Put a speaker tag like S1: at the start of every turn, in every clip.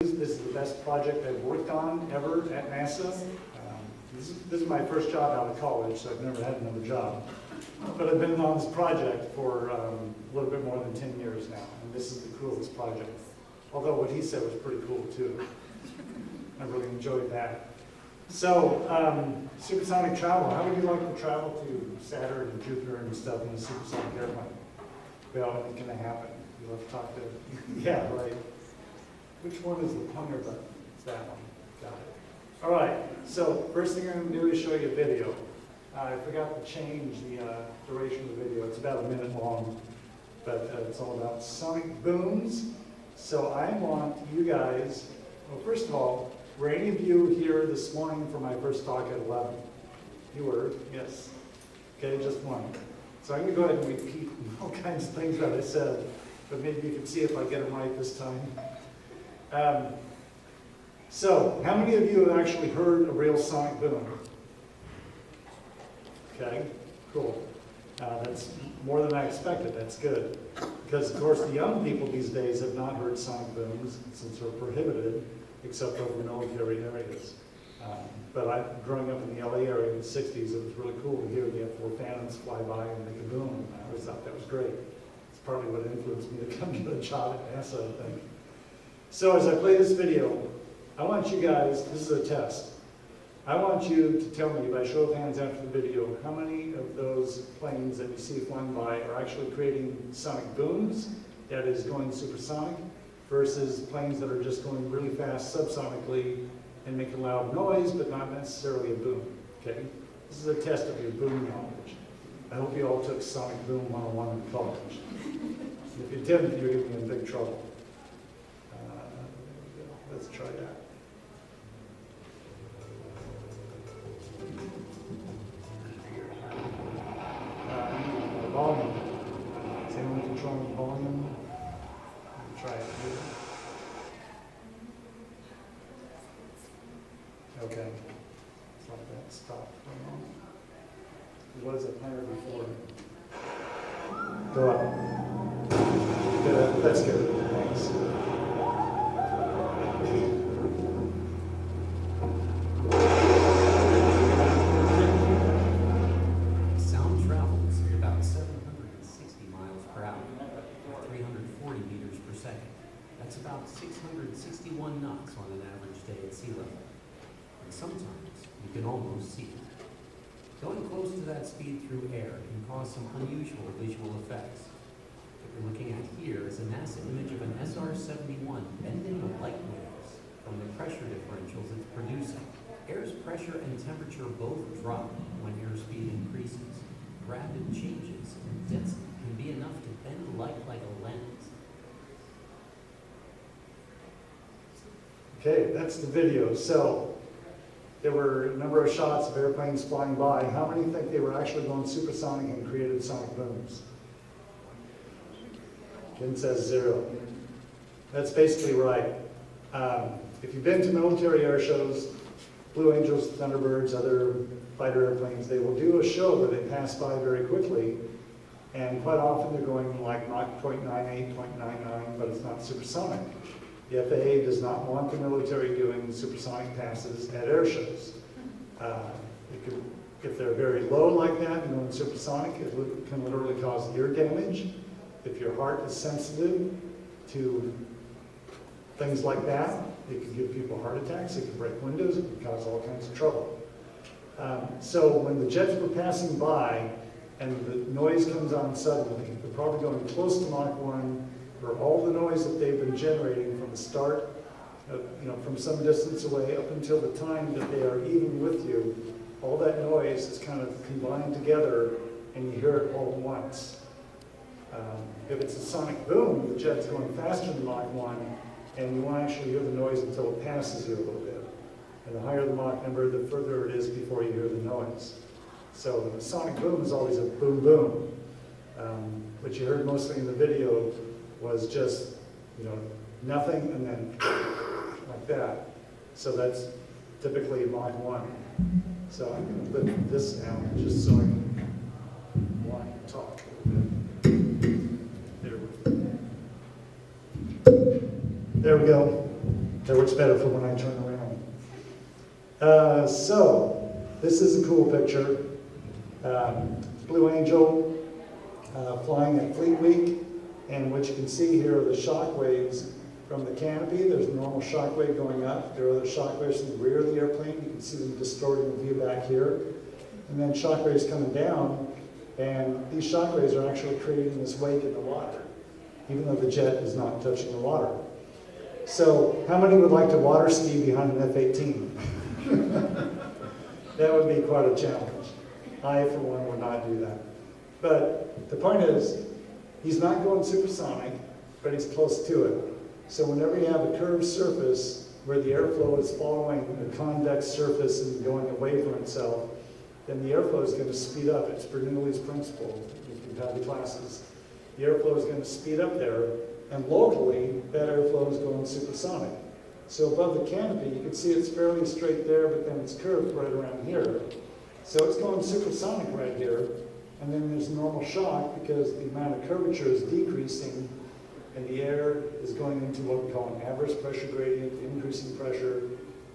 S1: This is the best project I've worked on ever at NASA. This is my first job out of college, so I've never had another job. But I've been on this project for a little bit more than 10 years now, and this is the coolest project. Although what he said was pretty cool too. I really enjoyed that. So, supersonic travel. How would you like to travel to Saturn and Jupiter and stuff in a supersonic airplane? Well, it's going to happen. You'll have to talk to, yeah, right. Which one is the pointer button? It's that one. Got it. All right, so first thing I'm going to do is show you a video. I forgot to change the duration of the video. It's about a minute long, but it's all about sonic booms. So I want you guys, well, first of all, were any of you here this morning for my first talk at 11? You were? Yes. Okay, just one. So I'm going to go ahead and repeat all kinds of things that I said, but maybe you can see if I get them right this time. So, how many of you have actually heard a real sonic boom? Okay, cool. That's more than I expected. That's good. Because, of course, the young people these days have not heard sonic booms since they're prohibited, except over military areas. But growing up in the LA area in the 60s, it was really cool to hear the F-4 Phantoms fly by and make a boom. I always thought that was great. It's partly what influenced me to come to the job at NASA, I think. So as I play this video, I want you guys, this is a test. I want you to tell me by show of hands after the video, how many of those planes that you see flying by are actually creating sonic booms, that is going supersonic, versus planes that are just going really fast subsonically and make a loud noise, but not necessarily a boom, okay? This is a test of your boom knowledge. I hope you all took Sonic Boom 101 in college. If you didn't, you're going to be in big trouble. Let's try that. Volume. Is anyone controlling the volume? Try it here. Okay. Let's let that stop for a moment. What is it higher before? Go up. Good. That's good. Thanks.
S2: Sound travels at about 760 miles per hour, or 340 meters per second. That's about 661 knots on an average day at sea level. And sometimes you can almost see it. Going close to that speed through air can cause some unusual visual effects. What you're looking at here is a NASA image of an SR-71 bending the light waves from the pressure differentials it's producing. Air's pressure and temperature both drop when airspeed increases. Rapid changes in density can be enough to bend light like a lens.
S1: Okay, that's the video. So there were a number of shots of airplanes flying by. How many think they were actually going supersonic and created sonic booms? Ken says 0. That's basically right. If you've been to military air shows, Blue Angels, Thunderbirds, other fighter airplanes, they will do a show where they pass by very quickly, and quite often they're going like Mach 0.98, 0.99, but it's not supersonic. The FAA does not want the military doing supersonic passes at air shows. If they're very low like that and going supersonic, it can literally cause ear damage. If your heart is sensitive to things like that, it can give people heart attacks, it can break windows, it can cause all kinds of trouble. So when the jets were passing by and the noise comes on suddenly, they're probably going close to Mach 1, for all the noise that they've been generating from the start, from some distance away up until the time that they are even with you, all that noise is kind of combined together and you hear it all at once. If it's a sonic boom, the jet's going faster than Mach 1, and you won't actually hear the noise until it passes you a little bit. And the higher the Mach number, the further it is before you hear the noise. So the sonic boom is always a boom boom. What you heard mostly in the video was just, nothing and then like that. So that's typically Mach 1. So I'm going to lift this down just so I can talk a little bit. There we go. That works better for when I turn around. So, this is a cool picture. Blue Angel flying at Fleet Week, and what you can see here are the shock waves from the canopy. There's a normal shock wave going up. There are other shock waves in the rear of the airplane. You can see them distorting the view back here. And then shock waves coming down, and these shock waves are actually creating this wake in the water, even though the jet is not touching the water. So, how many would like to water ski behind an F-18? That would be quite a challenge. I, for one, would not do that. But the point is, he's not going supersonic, but he's close to it. So whenever you have a curved surface where the airflow is following a convex surface and going away from itself, then the airflow is going to speed up. It's Bernoulli's principle, if you've had the classes. The airflow is going to speed up there, and locally, that airflow is going supersonic. So above the canopy, you can see it's fairly straight there, but then it's curved right around here. So it's going supersonic right here, and then there's normal shock because the amount of curvature is decreasing, and the air is going into what we call an adverse pressure gradient, increasing pressure.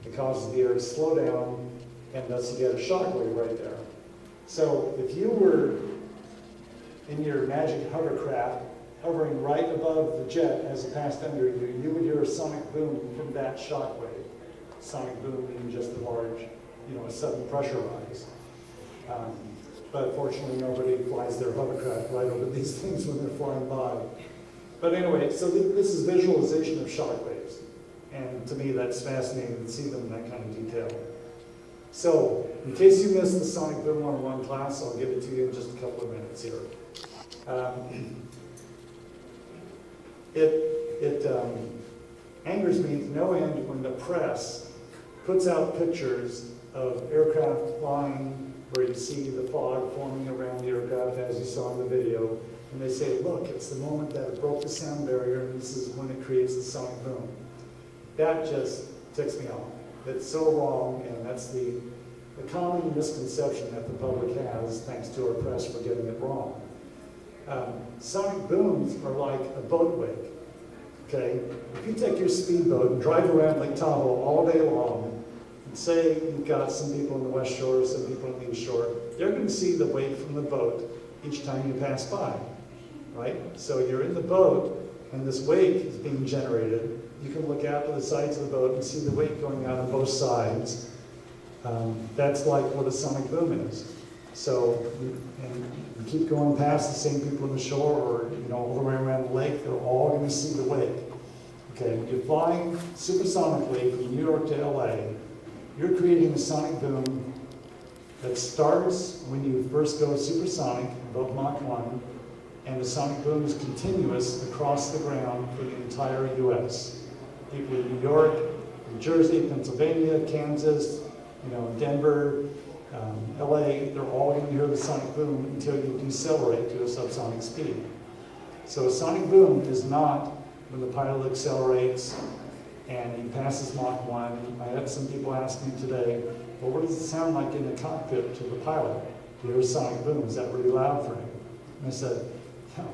S1: It causes the air to slow down, and thus you get a shock wave right there. So if you were in your magic hovercraft, hovering right above the jet as it passed under you, you would hear a sonic boom from that shock wave. Sonic boom meaning just a large, a sudden pressure rise. But fortunately, nobody flies their hovercraft right over these things when they're flying by. But anyway, so this is visualization of shock waves. And to me, that's fascinating to see them in that kind of detail. So, in case you missed the Sonic Boom 101 class, I'll give it to you in just a couple of minutes here. It angers me to no end when the press puts out pictures of aircraft flying where you see the fog forming around the aircraft as you saw in the video, and they say, look, it's the moment that it broke the sound barrier and this is when it creates the sonic boom. That just ticks me off. It's so wrong, and that's the common misconception that the public has, thanks to our press for getting it wrong. Sonic booms are like a boat wake. Okay? If you take your speedboat and drive around Lake Tahoe all day long, and say you've got some people in the West Shore, some people in the East Shore, they're going to see the wake from the boat each time you pass by, right? So you're in the boat, and this wake is being generated. You can look out to the sides of the boat and see the wake going out on both sides. That's like what a sonic boom is. So, and you keep going past the same people on the shore, or all the way around the lake, they're all going to see the wake. Okay, when you're flying supersonically from New York to LA, you're creating a sonic boom that starts when you first go supersonic, above Mach 1, and the sonic boom is continuous across the ground for the entire U.S. People in New York, New Jersey, Pennsylvania, Kansas, Denver, LA, they're all going to hear the sonic boom until you decelerate to a subsonic speed. So a sonic boom is not when the pilot accelerates and he passes Mach 1. I had some people ask me today, well, what does it sound like in the cockpit to the pilot? You hear a sonic boom, is that really loud for him? And I said, no.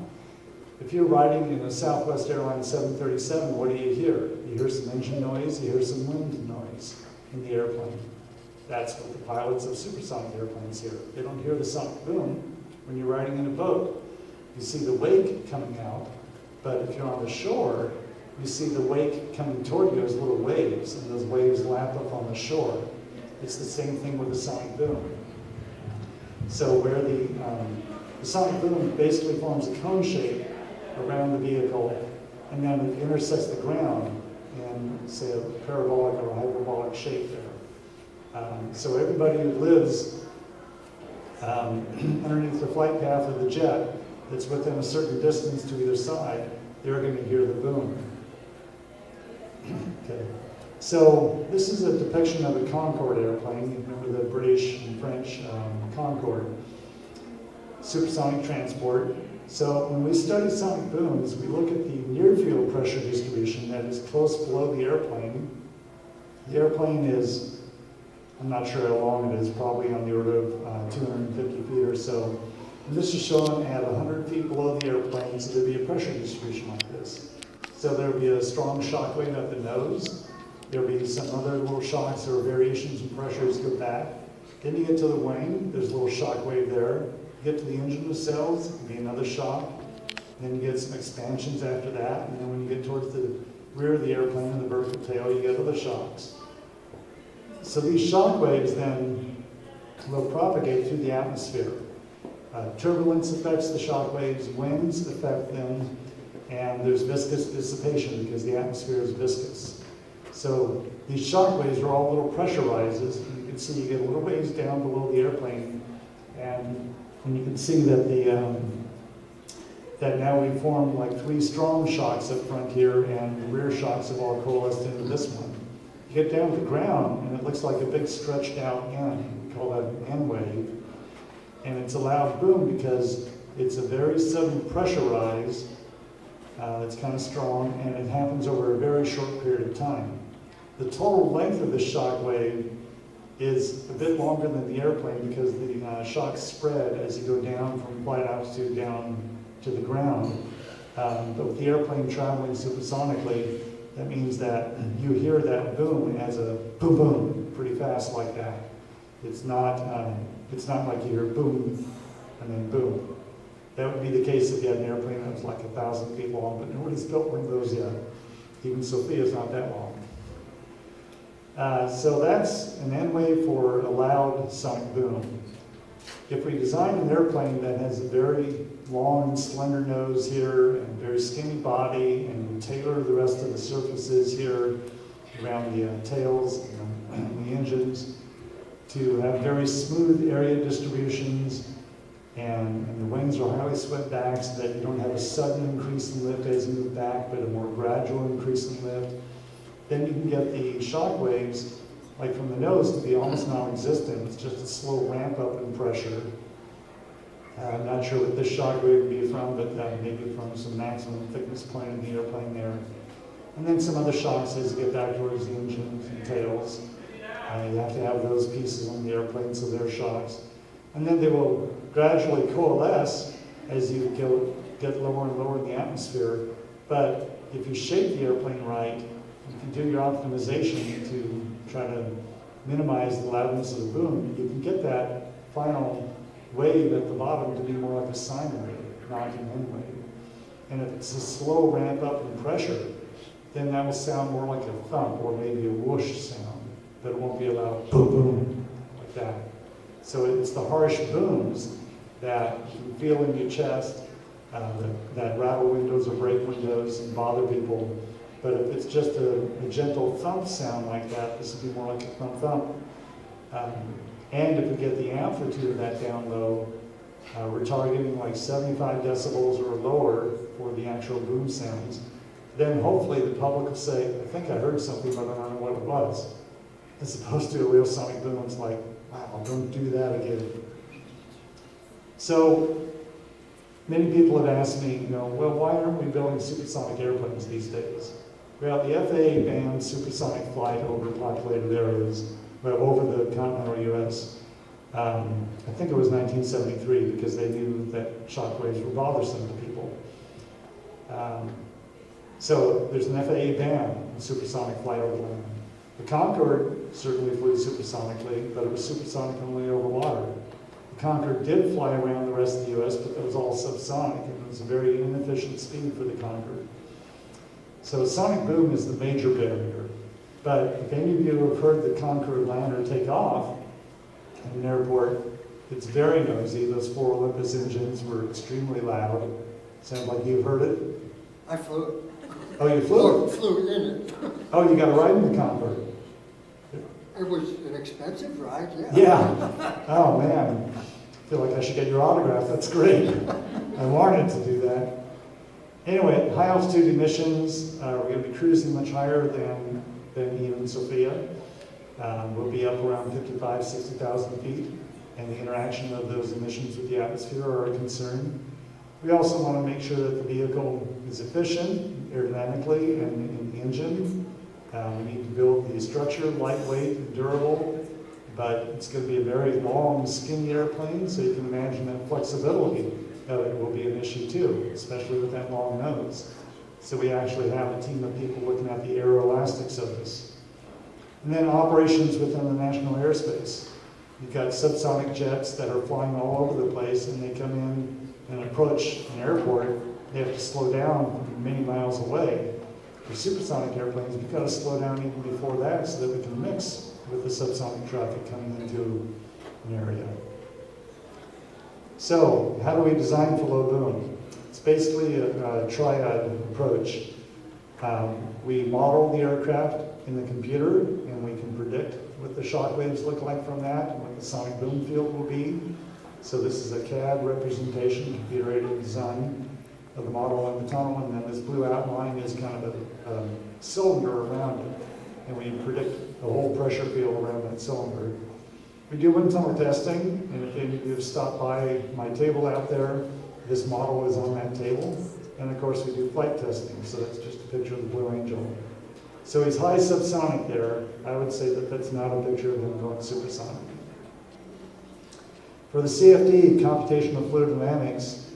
S1: If you're riding in a Southwest Airlines 737, what do you hear? You hear some engine noise, you hear some wind noise in the airplane. That's what the pilots of supersonic airplanes hear. They don't hear the sonic boom when you're riding in a boat. You see the wake coming out, but if you're on the shore, you see the wake coming toward you as little waves, and those waves lap up on the shore. It's the same thing with the sonic boom. So where the sonic boom basically forms a cone shape around the vehicle, and then it intersects the ground in, say, a parabolic or a hyperbolic shape there. So everybody who lives underneath the flight path of the jet that's within a certain distance to either side, they're going to hear the boom. Okay. So this is a depiction of a Concorde airplane. You remember the British and French Concorde. Supersonic transport. So when we study sonic booms, we look at the near field pressure distribution that is close below the airplane. The airplane is, I'm not sure how long it is, probably on the order of 250 feet or so. And this is shown at 100 feet below the airplane, so there'd be a pressure distribution like this. So there would be a strong shock wave at the nose, There'll be some other little shocks or variations in pressures go back. Then you get to the wing, there's a little shock wave there. You get to the engine nacelles, it can be another shock. Then you get some expansions after that, and then when you get towards the rear of the airplane and the vertical tail, you get other shocks. So these shock waves then will propagate through the atmosphere. Turbulence affects the shock waves, winds affect them, and there's viscous dissipation because the atmosphere is viscous. So these shock waves are all little pressure rises. You can see you get little waves down below the airplane, and you can see that that now we form like 3 strong shocks up front here, and the rear shocks have all coalesced into this one. You get down to the ground, and it looks like a big stretched out N. We call that an N wave. And it's a loud boom because it's a very sudden pressure rise that's kind of strong, and it happens over a very short period of time. The total length of the shock wave is a bit longer than the airplane because the shocks spread as you go down from flight altitude down to the ground. But with the airplane traveling supersonically, that means that you hear that boom as a boom boom pretty fast like that. It's not like you hear boom and then boom. That would be the case if you had an airplane that was like 1,000 feet long, but nobody's built one of those yet. Even Sophia's not that long. So that's an N wave for a loud sonic boom. If we design an airplane that has a very long, slender nose here and very skinny body, and we tailor the rest of the surfaces here around the tails and the engines to have very smooth area distributions, and the wings are highly swept back so that you don't have a sudden increase in lift as you move back, but a more gradual increase in lift. Then you can get the shock waves, like from the nose, to be almost non-existent. It's just a slow ramp up in pressure. I'm not sure what this shock wave would be from, but maybe from some maximum thickness point in the airplane there. And then some other shocks as you get back towards the engines and tails. You have to have those pieces on the airplane, so they're shocks. And then they will gradually coalesce as you get lower and lower in the atmosphere. But if you shape the airplane right, if you do your optimization to try to minimize the loudness of the boom, you can get that final wave at the bottom to be more like a sine wave, not an N wave. And if it's a slow ramp up in pressure, then that will sound more like a thump or maybe a whoosh sound, but it won't be a loud boom boom like that. So it's the harsh booms that you feel in your chest, that rattle windows or break windows and bother people. But if it's just a gentle thump sound like that, this would be more like a thump thump. And if we get the amplitude of that down low, we're targeting like 75 decibels or lower for the actual boom sounds. Then hopefully the public will say, I think I heard something, but I don't know what it was. As opposed to a real sonic boom, it's like, wow, don't do that again. So many people have asked me, well, why aren't we building supersonic airplanes these days? Well, the FAA banned supersonic flight over populated areas, over the continental U.S. I think it was 1973 because they knew that shock waves were bothersome to people. So there's an FAA ban on supersonic flight over land. The Concorde certainly flew supersonically, but it was supersonic only over water. The Concorde did fly around the rest of the U.S., but that was all subsonic, and it was a very inefficient speed for the Concorde. So sonic boom is the major barrier. But if any of you have heard the Concorde lander take off at an airport, it's very noisy. Those 4 Olympus engines were extremely loud. Sounds like you've heard it?
S3: I flew it.
S1: Oh, you flew it?
S3: Flew in it.
S1: Oh, you got a ride in the Concorde?
S3: It was an expensive ride, yeah.
S1: Yeah. Oh, man. I feel like I should get your autograph. That's great. I wanted to do that. Anyway, high altitude emissions, we're going to be cruising much higher than even Sophia. We'll be up around 55, 60,000 feet, and the interaction of those emissions with the atmosphere are a concern. We also want to make sure that the vehicle is efficient aerodynamically and in the engine. We need to build the structure lightweight and durable, but it's going to be a very long, skinny airplane, so you can imagine that flexibility of it will be an issue too, especially with that long nose. So we actually have a team of people looking at the aeroelastics of this. And then operations within the national airspace. You've got subsonic jets that are flying all over the place, and they come in and approach an airport. They have to slow down many miles away. For supersonic airplanes, we've got to slow down even before that so that we can mix with the subsonic traffic coming into an area. So, how do we design for low boom? It's basically a triad approach. We model the aircraft in the computer, and we can predict what the shock waves look like from that, and what the sonic boom field will be. So this is a CAD representation, computer-aided design of the model of the tunnel, and then this blue outline is kind of a cylinder around it, and we predict the whole pressure field around that cylinder. We do wind tunnel testing, and if any of you have stopped by my table out there, this model is on that table. And of course we do flight testing, so that's just a picture of the Blue Angel. So he's high subsonic there. I would say that that's not a picture of him going supersonic. For the CFD, computational fluid dynamics,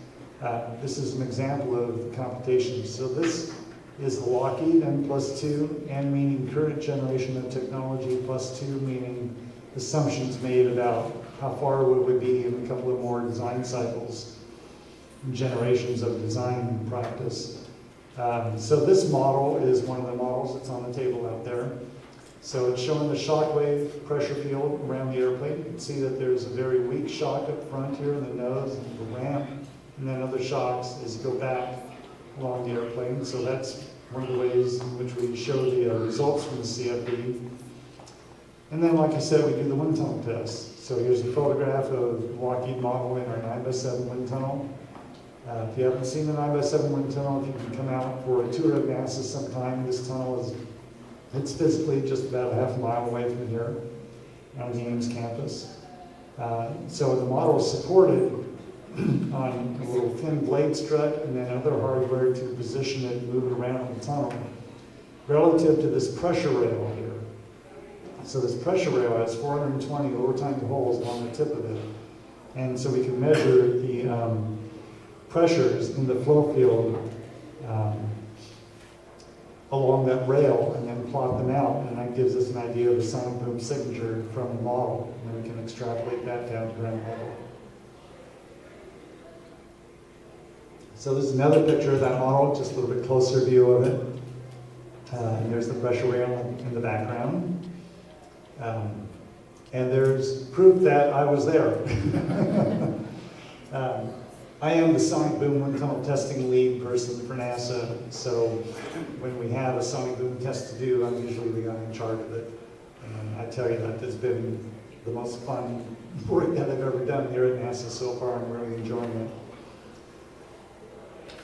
S1: this is an example of the computation. So this is the Lockheed N+2, N meaning current generation of technology, +2 meaning assumptions made about how far we would be in a couple of more design cycles, generations of design practice. So this model is one of the models that's on the table out there. So it's showing the shock wave pressure field around the airplane. You can see that there's a very weak shock up front here in the nose and the ramp, and then other shocks as you go back along the airplane. So that's one of the ways in which we show the results from the CFD. And then, like I said, we do the wind tunnel test. So here's a photograph of the Lockheed model in our 9x7 wind tunnel. If you haven't seen the 9x7 wind tunnel, if you can come out for a tour of NASA sometime, this tunnel it's physically just about a half a mile away from here on the Ames campus. So the model is supported on a little thin blade strut and then other hardware to position it and move it around the tunnel relative to this pressure rail here. So this pressure rail has 420 little tiny holes along the tip of it. And so we can measure the pressures in the flow field along that rail and then plot them out, and that gives us an idea of the sonic boom signature from the model, and then we can extrapolate that down to ground level. So this is another picture of that model, just a little bit closer view of it. And there's the pressure rail in the background. And there's proof that I was there. I am the sonic boom wind tunnel testing lead person for NASA, so when we have a sonic boom test to do, I'm usually the guy in charge of it. And I tell you that it's been the most fun work that I've ever done here at NASA so far. I'm really enjoying it.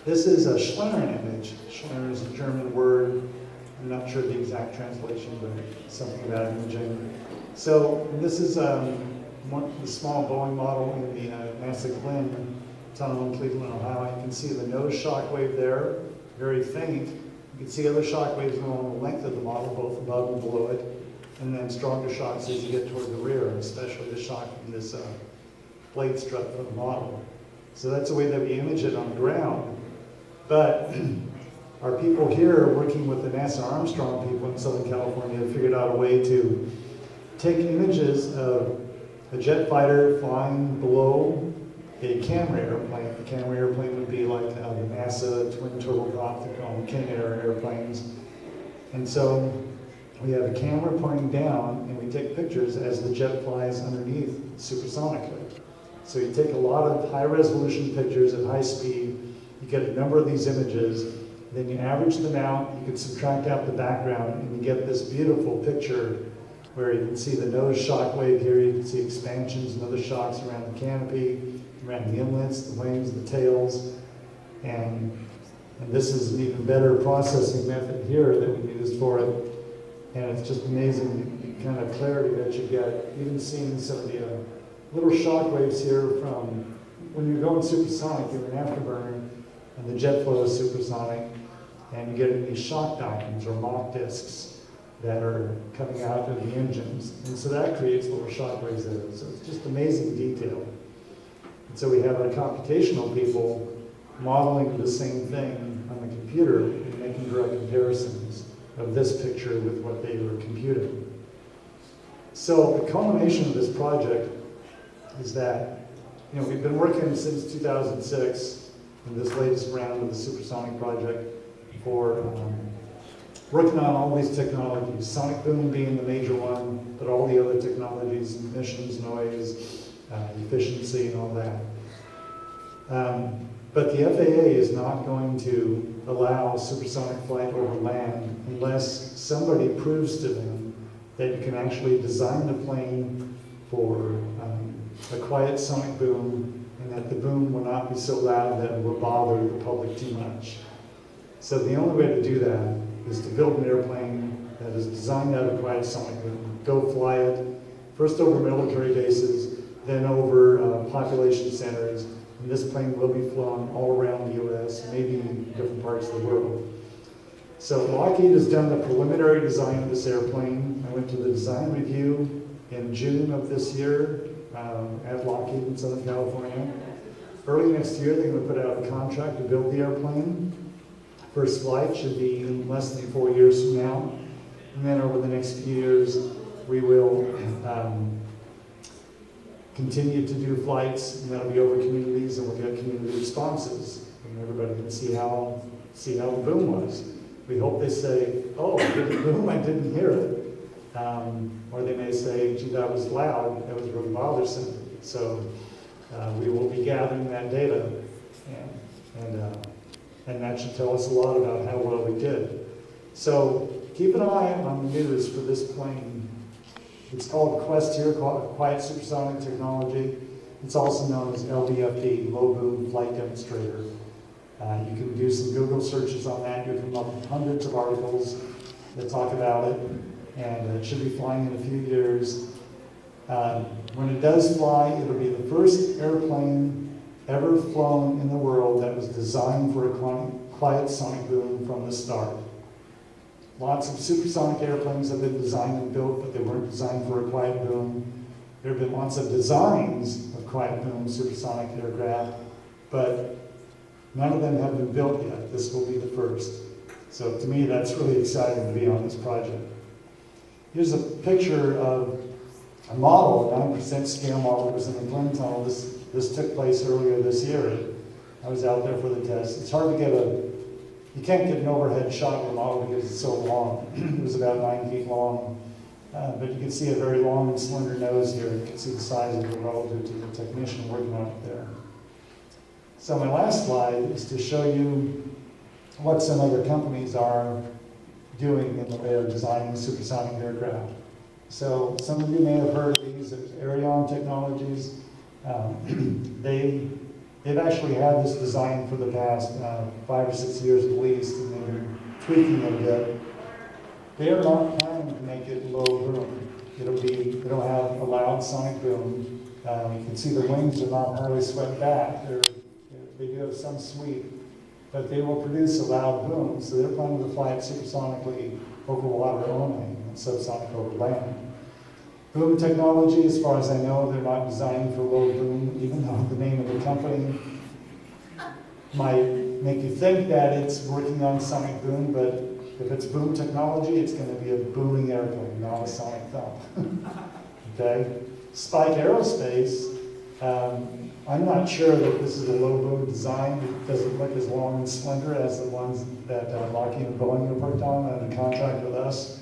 S1: This is a Schlendern image. Schlendern is a German word. I'm not sure the exact translation, but something about imaging. So this is the small Boeing model in the NASA Glenn tunnel in Cleveland, Ohio. You can see the nose shock wave there, very faint. You can see other shock waves along the length of the model, both above and below it, and then stronger shocks as you get toward the rear, especially the shock from this blade strut of the model. So that's the way that we image it on the ground. But our people here, working with the NASA Armstrong people in Southern California, have figured out a way to take images of a jet fighter flying below a camera airplane. A camera airplane would be like the NASA twin turboprop, they call them King Air airplanes. And so we have a camera pointing down, and we take pictures as the jet flies underneath supersonically. So you take a lot of high-resolution pictures at high speed, you get a number of these images, then you average them out, you can subtract out the background, and you get this beautiful picture where you can see the nose shock wave here, you can see expansions and other shocks around the canopy, around the inlets, the wings, the tails, and this is an even better processing method here that we use for it, and it's just amazing the kind of clarity that you get, even seeing some of the little shock waves here from when you're going supersonic, you're an afterburner, and the jet flow is supersonic, and you get these shock diamonds or Mach discs that are coming out of the engines, and so that creates little shock waves there. So it's just amazing detail. And so we have our computational people modeling the same thing on the computer and making direct comparisons of this picture with what they were computing. So the culmination of this project is that, we've been working since 2006 in this latest round of the Supersonic project for working on all these technologies, sonic boom being the major one, but all the other technologies, emissions, noise, efficiency, and all that. But the FAA is not going to allow supersonic flight over land unless somebody proves to them that you can actually design the plane for a quiet sonic boom, and that the boom will not be so loud that it will bother the public too much. So the only way to do that is to build an airplane that is designed out of quiet sonic boom, go fly it, first over military bases, then over population centers, and this plane will be flown all around the U.S., maybe in different parts of the world. So Lockheed has done the preliminary design of this airplane. I went to the design review in June of this year at Lockheed in Southern California. Early next year, they're going to put out a contract to build the airplane. First flight should be in less than 4 years from now. And then over the next few years, we will continue to do flights, and that'll be over communities, and we'll get community responses. And everybody can see how the boom was. We hope they say, oh, did the boom? I didn't hear it. Or they may say, gee, that was loud, that was really bothersome. So we will be gathering that data, and that should tell us a lot about how well we did. So keep an eye on the news for this plane. It's called Quest here, Quiet Supersonic Technology. It's also known as LBFD, Low Boom Flight Demonstrator. You can do some Google searches on that. You'll come up with hundreds of articles that talk about it, and it should be flying in a few years. When it does fly, it'll be the first airplane ever flown in the world that was designed for a quiet sonic boom from the start. Lots of supersonic airplanes have been designed and built, but they weren't designed for a quiet boom. There have been lots of designs of quiet boom supersonic aircraft, but none of them have been built yet. This will be the first. So to me, that's really exciting to be on this project. Here's a picture of a model, a 9% scale model. It was in the Glen Tunnel. This took place earlier this year. I was out there for the test. It's hard to get you can't get an overhead shot of the model because it's so long. It was about 9 feet long. But you can see a very long and slender nose here. You can see the size of it relative to the technician working on it there. So my last slide is to show you what some other companies are doing in the way of designing supersonic aircraft. So some of you may have heard of these. There's Arion Technologies. They've actually had this design for the past 5 or 6 years at least, and they've been tweaking it a bit. They are not planning to make it low boom. It'll have a loud sonic boom. You can see the wings are not highly swept back. They do have some sweep, but they will produce a loud boom. So they're planning to fly it supersonically over water only and subsonic over land. Boom technology, as far as I know, they're not designed for low boom, even though the name of the company might make you think that it's working on sonic boom, but if it's boom technology, it's going to be a booming airplane, not a sonic thump. Okay? Spike Aerospace, I'm not sure that this is a low boom design. It doesn't look as long and slender as the ones that Lockheed and Boeing have worked on a contract with us.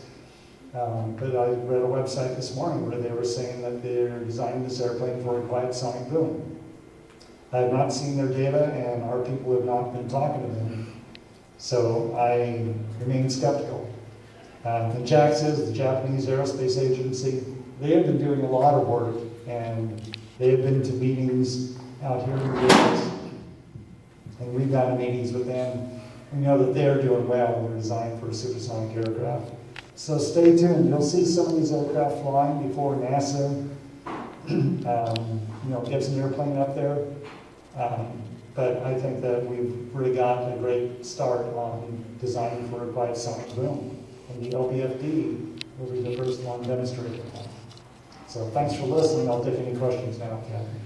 S1: But I read a website this morning where they were saying that they're designing this airplane for a quiet sonic boom. I have not seen their data, and our people have not been talking to them. So I remain skeptical. The JAXA, the Japanese Aerospace Agency, they have been doing a lot of work, and they have been to meetings out here in the U.S., and we've gone to meetings with them. We know that they're doing well in their design for a supersonic aircraft. So stay tuned. You'll see some of these aircraft flying before NASA gets an airplane up there. But I think that we've really gotten a great start on designing for a quiet sonic boom. And the LBFD will be the first one demonstrating that. So thanks for listening. I'll take any questions now, Kathy.